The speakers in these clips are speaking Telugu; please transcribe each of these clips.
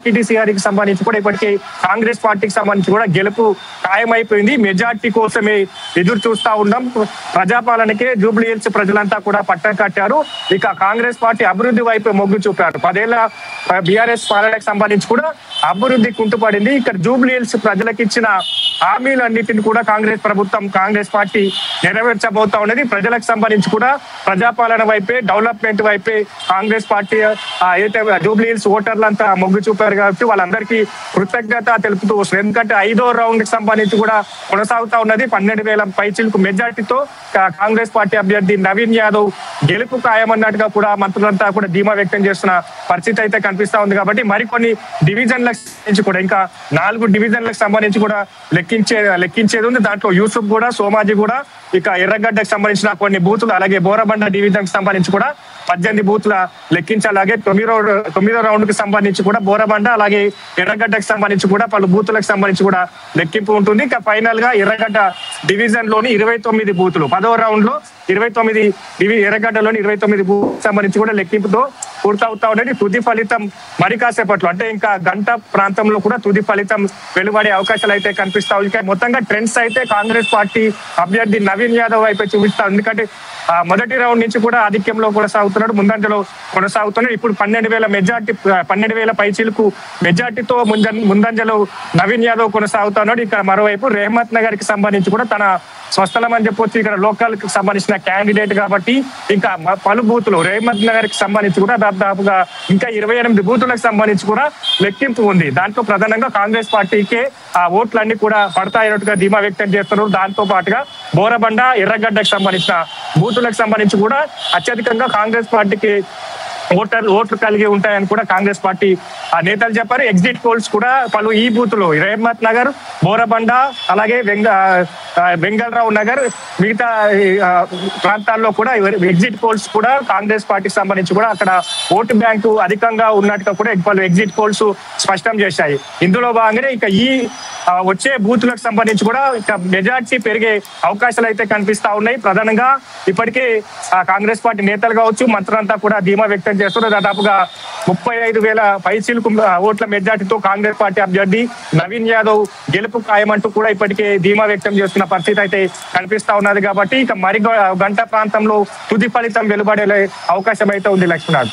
జెడ్పీటీసీ గారికి సంబంధించి కూడా ఇప్పటికే కాంగ్రెస్ పార్టీకి సంబంధించి కూడా గెలుపు ఖాయమైపోయింది. మెజార్టీ కోసమే ఎదురు చూస్తా ఉన్నాం. ప్రజాపాలనకే జూబ్లీ హిల్స్ ప్రజలంతా కూడా పట్టం కట్టారు. ఇక కాంగ్రెస్ పార్టీ అభివృద్ధి వైపు మొగ్గు చూపారు. 10 ఏళ్ల బీఆర్ఎస్ పాలనకు సంబంధించి కూడా అభివృద్ధి కుంటుపడింది. ఇక్కడ జూబ్లీ హిల్స్ ప్రజలకు ఇచ్చిన హామీలన్నింటిని కూడా కాంగ్రెస్ పార్టీ నెరవేర్చబోతా ఉన్నది. ప్రజలకు సంబంధించి కూడా ప్రజాపాలన వైపే, డెవలప్మెంట్ వైపే కాంగ్రెస్ పార్టీ ఏదైతే జూబ్లీ హిల్స్ ఓటర్లంతా మొగ్గు చూపారు కాబట్టి వాళ్ళందరికీ కృతజ్ఞత తెలుపుతూ వస్తుంది. ఎందుకంటే 5వ రౌండ్ కి సంబంధించి కూడా కొనసాగుతా ఉన్నది. 12,000 పైచిలకు మెజార్టీతో కాంగ్రెస్ పార్టీ అభ్యర్థి నవీన్ యాదవ్ గెలుపు ఖాయమన్నట్టుగా కూడా మంత్రులంతా కూడా ధీమా వ్యక్తం చేస్తున్న పరిస్థితి అయితే కనిపిస్తా ఉంది. కాబట్టి మరికొన్ని డివిజన్లకు సంబంధించి కూడా ఇంకా 4 డివిజన్లకు సంబంధించి కూడా లెక్కించేది ఉంది. దాంట్లో యూసుఫ్ కూడా, సోమాజీ కూడా, ఇక ఎర్రగడ్డకు సంబంధించిన కొన్ని బూతులు, అలాగే బోరబండ డివిజన్ కి సంబంధించి కూడా 18 బూత్ల లెక్కించి, అలాగే 9వ రౌండ్ కి సంబంధించి కూడా బోరబండ అలాగే ఎర్రగడ్డకు సంబంధించి కూడా పలు బూతులకు సంబంధించి కూడా లెక్కింపు ఉంటుంది. ఇక ఫైనల్ గా ఎర్రగడ్డ డివిజన్ లోని 29 బూతులు, 10వ రౌండ్ లో 29 ఎర్రగడ్డలోని 29 బూత్ సంబంధించి కూడా లెక్కింపుతో పూర్తవుతా ఉన్నది. తుది ఫలితం మరి కాసేపట్లో, అంటే ఇంకా గంట ప్రాంతంలో కూడా తుది ఫలితం వెలువడే అవకాశాలు అయితే కనిపిస్తా ఉన్నాయి. మొత్తంగా ట్రెండ్స్ అయితే కాంగ్రెస్ పార్టీ అభ్యర్థి నవీన్ యాదవ్ వైపు చూపిస్తారు. ఎందుకంటే మొదటి రౌండ్ నుంచి కూడా ఆధిక్యంలో కొనసాగుతున్నాడు, ముందంజలో కొనసాగుతున్నాడు. ఇప్పుడు 12,000 పైచీలకు మెజార్టీతో ముందంజలో నవీన్ యాదవ్ కొనసాగుతున్నాడు. ఇక మరోవైపు రెహమత్ నగర్ కి సంబంధించి కూడా తన స్వస్థలం అని చెప్పొచ్చు. ఇక్కడ లోకల్ కి సంబంధించిన క్యాండిడేట్ కాబట్టి ఇంకా పలు బూతులు రెహమత్ నగర్ కి సంబంధించి కూడా దాదాపుగా ఇంకా 28 బూతులకు సంబంధించి కూడా లెక్కింపు ఉంది. దాంట్లో ప్రధానంగా కాంగ్రెస్ పార్టీకే ఆ ఓట్లన్నీ కూడా పడతాయన్నట్టుగా ధీమా వ్యక్తం చేస్తున్నారు. దాంతో పాటుగా బోరబండ, ఎర్రగడ్డకు సంబంధించిన బూతులకు సంబంధించి కూడా అత్యధికంగా కాంగ్రెస్ పార్టీకి ఓట్లు కలిగి ఉంటాయని కూడా కాంగ్రెస్ పార్టీ నేతలు చెప్పారు. ఎగ్జిట్ పోల్స్ కూడా పలు ఈ బూతులు రెహమత్ నగర్, బోరబండ, అలాగే వెంగళరావు నగర్, మిగతా ప్రాంతాల్లో కూడా ఎగ్జిట్ పోల్స్ కూడా కాంగ్రెస్ పార్టీకి సంబంధించి కూడా అక్కడ ఓటు బ్యాంకు అధికంగా ఉన్నట్టుగా కూడా పలు ఎగ్జిట్ పోల్స్ స్పష్టం చేశాయి. ఇందులో భాగంగానే ఇక ఈ వచ్చే బూత్లకు సంబంధించి కూడా ఇక మెజార్టీ పెరిగే అవకాశాలు అయితే కనిపిస్తా ఉన్నాయి. ప్రధానంగా ఇప్పటికే కాంగ్రెస్ పార్టీ నేతలు కావచ్చు, మంత్రులంతా కూడా ధీమా వ్యక్తం చేస్తున్నారు. దాదాపుగా 35,000 పైచీలకు ఓట్ల మెజార్టీతో కాంగ్రెస్ పార్టీ అభ్యర్థి నవీన్ యాదవ్ గెలుపు ఖాయమంటూ కూడా ఇప్పటికే ధీమా వ్యక్తం చేస్తున్న పరిస్థితి అయితే కనిపిస్తా ఉన్నది. కాబట్టి ఇక మరి గంట ప్రాంతంలో తుది ఫలితం వెలువడే అవకాశం అయితే ఉంది. లక్ష్మణ్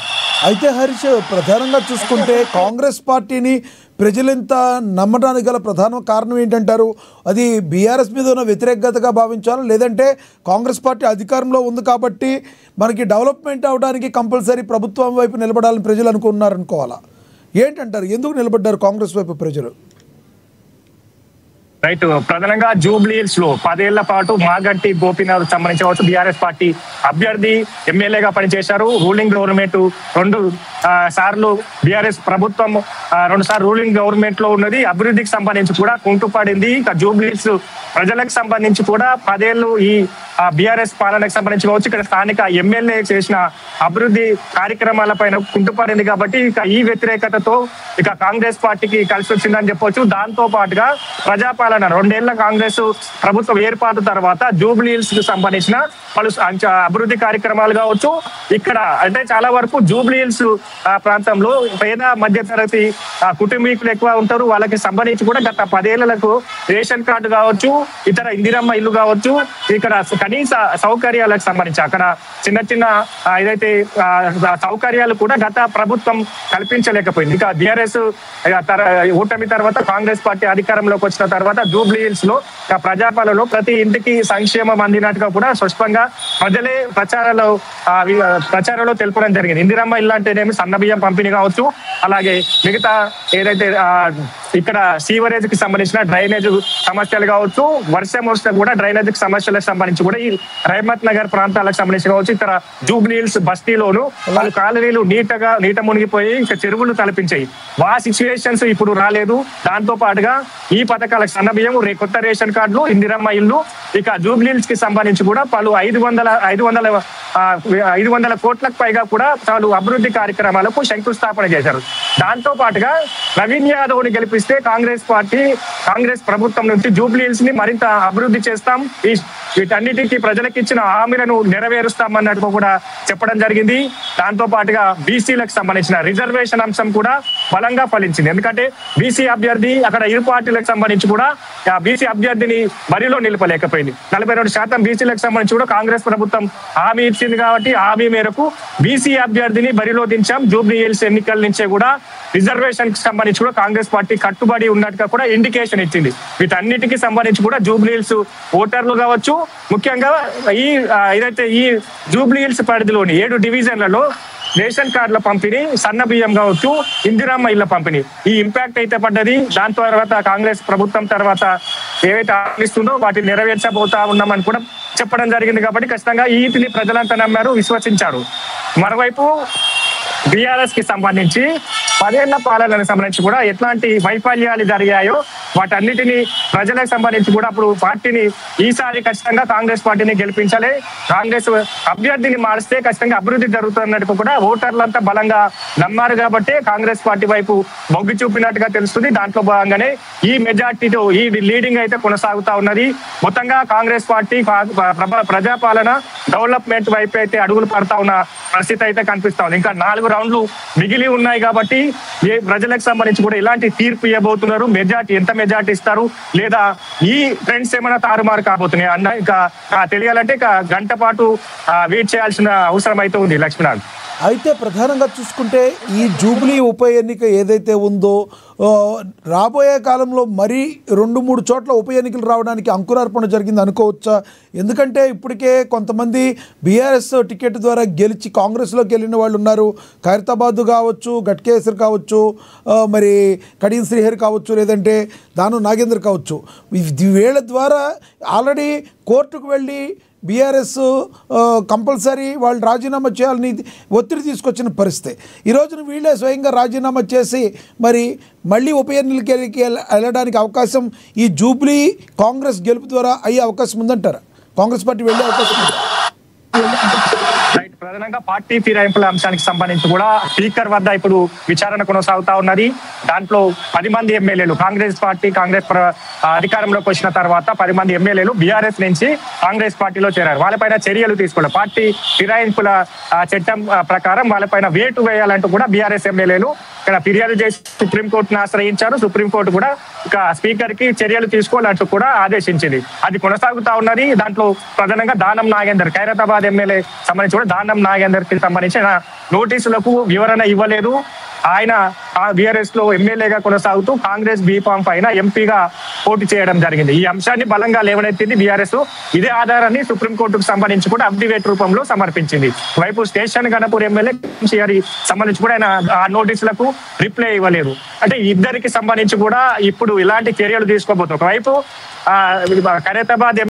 అయితే హరీష్, ప్రధానంగా చూసుకుంటే కాంగ్రెస్ పార్టీని ప్రజలంత నమ్మడానికి గల ప్రధాన కారణం ఏంటంటారు? అది బీఆర్ఎస్ మీద ఉన్న వ్యతిరేకతగా భావించాలా, లేదంటే కాంగ్రెస్ పార్టీ అధికారంలో ఉంది కాబట్టి మనకి డెవలప్మెంట్ అవడానికి కంపల్సరీ ప్రభుత్వం వైపు నిలబడాలని ప్రజలు అనుకున్నారనుకోవాలా? ఏంటంటారు, ఎందుకు నిలబడ్డారు కాంగ్రెస్ వైపు ప్రజలు? రైట్, ప్రధానంగా జూబ్లీ హిల్స్ లో 10 ఏళ్ల పాటు మాగంటి గోపీనాథ్ సంబంధించవచ్చు బీఆర్ఎస్ పార్టీ అభ్యర్థి ఎమ్మెల్యేగా పనిచేశారు. రూలింగ్ గవర్నమెంట్ 2 సార్లు బీఆర్ఎస్ ప్రభుత్వం 2 సార్లు రూలింగ్ గవర్నమెంట్ లో ఉన్నది. అభివృద్ధికి సంబంధించి కూడా కుంటుపడింది. ఇక జూబ్లీ హిల్స్ ప్రజలకు సంబంధించి కూడా 10 ఏళ్ళు ఈ బీఆర్ఎస్ పాలనకు సంబంధించి కావచ్చు, ఇక్కడ స్థానిక ఎమ్మెల్యే చేసిన అభివృద్ధి కార్యక్రమాల పైన కుంటుపడింది. కాబట్టి ఇక ఈ వ్యతిరేకతతో ఇక కాంగ్రెస్ పార్టీకి కలిసి వచ్చిందని చెప్పొచ్చు. దాంతో పాటుగా ప్రజాపాలన 2 ఏళ్ల కాంగ్రెస్ ప్రభుత్వం ఏర్పాటు తర్వాత జూబ్లీ హిల్స్ కి సంబంధించిన పలు అభివృద్ధి కార్యక్రమాలు కావచ్చు, ఇక్కడ అంటే చాలా వరకు జూబ్లీ హిల్స్ ప్రాంతంలో పేద మధ్య తరగతి కుటుంబీకులు ఎక్కువ ఉంటారు. వాళ్ళకి సంబంధించి కూడా గత 10 ఏళ్లకు రేషన్ కార్డు కావచ్చు, ఇతర ఇందిరమ్మ ఇల్లు కావచ్చు, ఇక్కడ కనీస సౌకర్యాలకు సంబంధించి అక్కడ చిన్న ఏదైతే సౌకర్యాలు కూడా గత ప్రభుత్వం కల్పించలేకపోయింది. ఇక బీఆర్ఎస్ ఓటమి తర్వాత కాంగ్రెస్ పార్టీ అధికారంలోకి వచ్చిన తర్వాత జూబ్లీ హిల్స్ లో ప్రజాపాలనలో ప్రతి ఇంటికి సంక్షేమం అందినట్టుగా కూడా స్పష్టంగా ప్రజలే ప్రచారంలో తెలపడం జరిగింది. ఇందిరమ్మ ఇల్లు అంటేనేమి సన్న బియ్యం పంపిణీ కావచ్చు, అలాగే మిగతా ఏదైతే ఇక్కడ సీవరేజ్ కి సంబంధించిన డ్రైనేజ్ సమస్యలు కావచ్చు, వర్షం వస్తే కూడా డ్రైనేజ్ కి సమస్యలకు సంబంధించి కూడా ఈ రెహమత్ నగర్ ప్రాంతాలకు సంబంధించి కావచ్చు, ఇక్కడ జూబ్లీ హిల్స్ బస్తీలోను వాళ్ళు కాలనీలు నీట మునిగిపోయి ఇంకా చెరువులు తలపించాయి. సిచ్యువేషన్స్ ఇప్పుడు రాలేదు. దాంతో పాటుగా ఈ పథకాలకు సన్న బియ్యం, కొత్త రేషన్ కార్డులు, ఇందిరమ్మ ఇల్లు, ఇక జూబ్లీ హిల్స్ కి సంబంధించి కూడా పలు 500 కోట్లకు పైగా కూడా పలు అభివృద్ధి కార్యక్రమాలకు శంకుస్థాపన చేశారు. దాంతో పాటుగా నవీన్ యాదవ్ ని గెలిపిస్తే కాంగ్రెస్ ప్రభుత్వం నుంచి జూబ్లీహిల్స్ ని మరింత అభివృద్ధి చేస్తాం, వీటన్నిటికీ ప్రజలకు ఇచ్చిన హామీలను నెరవేరుస్తామన్నట్టు కూడా చెప్పడం జరిగింది. దాంతో పాటుగా బీసీలకు సంబంధించిన రిజర్వేషన్ అంశం కూడా బలంగా ఫలించింది. ఎందుకంటే బీసీ అభ్యర్థి అక్కడ ఇరు పార్టీలకు సంబంధించి కూడా బీసీ అభ్యర్థిని బరిలో నిలపలేకపోయింది. 42% బీసీలకు సంబంధించి కూడా కాంగ్రెస్ ప్రభుత్వం హామీ ఇచ్చింది కాబట్టి హామీ మేరకు బీసీ అభ్యర్థిని బరిలో దించాం. జూబ్లీహిల్స్ ఎన్నికల నుంచే కూడా రిజర్వేషన్ కి సంబంధించి కూడా కాంగ్రెస్ పార్టీ కట్టుబడి ఉన్నట్టుగా కూడా ఇండికేషన్ ఇచ్చింది. వీటన్నిటికీ సంబంధించి కూడా జూబ్లీహిల్స్ ఓటర్లు కావచ్చు, ముఖ్యంగా ఏదైతే ఈ జూబ్లీహిల్స్ పరిధిలోని 7 డివిజన్లలో రేషన్ కార్డుల పంపిణీ, సన్న బియ్యం కావచ్చు, ఇందిరమ్మ ఇళ్ల పంపిణీ ఈ ఇంపాక్ట్ అయితే పడ్డది. దాని తర్వాత కాంగ్రెస్ ప్రభుత్వం తర్వాత ఏవైతే ఆలోచిస్తుందో వాటిని నెరవేర్చబోతా ఉన్నామని కూడా చెప్పడం జరిగింది. కాబట్టి ఖచ్చితంగా వీటిని ప్రజలంతా నమ్మారు, విశ్వసించారు. మరోవైపు బీఆర్ఎస్ కి సంబంధించి 10 ఏళ్ల పాలనకు సంబంధించి కూడా ఎట్లాంటి వైఫల్యాలు జరిగాయో వాటన్నిటిని ప్రజలకు సంబంధించి కూడా అప్పుడు పార్టీని ఈసారి ఖచ్చితంగా కాంగ్రెస్ పార్టీని గెలిపించాలి, కాంగ్రెస్ అభ్యర్థిని మారిస్తే ఖచ్చితంగా అభివృద్ధి జరుగుతున్నట్టు కూడా ఓటర్లంతా బలంగా నమ్మారు. కాబట్టి కాంగ్రెస్ పార్టీ వైపు మొగ్గు చూపినట్టుగా తెలుస్తుంది. దాంట్లో భాగంగానే ఈ మెజార్టీతో ఈ లీడింగ్ అయితే కొనసాగుతా ఉన్నది. మొత్తంగా కాంగ్రెస్ పార్టీ ప్రజాపాలన డెవలప్మెంట్ వైపు అయితే అడుగులు పడతా ఉన్న పరిస్థితి అయితే కనిపిస్తా ఉంది. ఇంకా 4 రౌండ్లు మిగిలి ఉన్నాయి కాబట్టి ప్రజలకు సంబంధించి కూడా ఇలాంటి తీర్పు ఇవ్వబోతున్నారు, ఎంత మెజార్టీ ఇస్తారు, లేదా ఈ ట్రెండ్స్ ఏమైనా తారుమారు కాబోతున్నాయి అన్న ఇంకా తెలియాలంటే ఇక గంట పాటు వెయిట్ చేయాల్సిన అవసరం అయితే ఉంది. లక్ష్మీనాథ్, అయితే ప్రధానంగా చూసుకుంటే ఈ జూబ్లీ ఉప ఎన్నిక ఏదైతే ఉందో రాబోయే కాలంలో మరీ 2-3 చోట్ల ఉప ఎన్నికలు రావడానికి అంకురార్పణ జరిగింది అనుకోవచ్చా? ఎందుకంటే ఇప్పటికే కొంతమంది బీఆర్ఎస్ టికెట్ ద్వారా గెలిచి కాంగ్రెస్లోకి వెళ్ళిన వాళ్ళు ఉన్నారు. ఖైరతాబాద్ కావచ్చు, గట్కేసర్ కావచ్చు, మరి కడియం శ్రీహరి కావచ్చు, లేదంటే దాను నాగేంద్ర కావచ్చు. వీళ్ళ ద్వారా ఆల్రెడీ కోర్టుకు వెళ్ళి బీఆర్ఎస్ కంపల్సరీ వాళ్ళు రాజీనామా చేయాలని ఒత్తిడి తీసుకొచ్చిన పరిస్థితి. ఈ రోజున వీళ్ళే స్వయంగా రాజీనామా చేసి మరి మళ్ళీ ఉప ఎన్నికలకి వెళ్ళడానికి అవకాశం ఈ జూబ్లీ కాంగ్రెస్ గెలుపు ద్వారా అయ్యే అవకాశం ఉందంటారా? కాంగ్రెస్ పార్టీ వెళ్ళే అవకాశం ఉందా? ప్రధానంగా పార్టీ ఫిరాయింపుల అంశానికి సంబంధించి కూడా స్పీకర్ వద్ద ఇప్పుడు విచారణ కొనసాగుతా ఉన్నది. దాంట్లో 10 మంది ఎమ్మెల్యేలు కాంగ్రెస్ అధికారంలోకి వచ్చిన తర్వాత 10 మంది ఎమ్మెల్యేలు బీఆర్ఎస్ నుంచి కాంగ్రెస్ పార్టీలో చేరారు. వాళ్ళపైన చర్యలు తీసుకోవాలి. పార్టీ ఫిరాయింపుల చట్టం ప్రకారం వాళ్ళపైన వేటు వేయాలంటూ కూడా బీఆర్ఎస్ ఎమ్మెల్యేలు ఇక్కడ ఫిర్యాదు చేసి సుప్రీంకోర్టును ఆశ్రయించారు. సుప్రీంకోర్టు కూడా ఇక స్పీకర్ కి చర్యలు తీసుకోవాలంటూ కూడా ఆదేశించింది. అది కొనసాగుతా ఉన్నది. దాంట్లో ప్రధానంగా దానం నాగేందర్, ఖైరతాబాద్ ఎమ్మెల్యే సంబంధించి కూడా దానం నాగేందర్ కి సంబంధించిన నోటీసులకు వివరణ ఇవ్వలేదు. ఆయన బీఆర్ఎస్ లో ఎమ్మెల్యేగా కొనసాగుతూ కాంగ్రెస్ బీఫామ్ పైన ఎంపీగా పోటీ చేయడం జరిగింది. ఈ అంశాన్ని బలంగా లేవనెత్తింది బీఆర్ఎస్. ఇదే ఆధారాన్ని సుప్రీంకోర్టుకు సంబంధించి కూడా అఫిడవిట్ రూపంలో సమర్పించింది. వైపు స్టేషన్ గణపూర్ ఎమ్మెల్యే సంబంధించి కూడా ఆయన ఆ నోటీసులకు రిప్లై ఇవ్వలేదు. అంటే ఇద్దరికి సంబంధించి కూడా ఇప్పుడు ఇలాంటి చర్యలు తీసుకోబోతుంది. ఒకవైపు ఖైరతాబాద్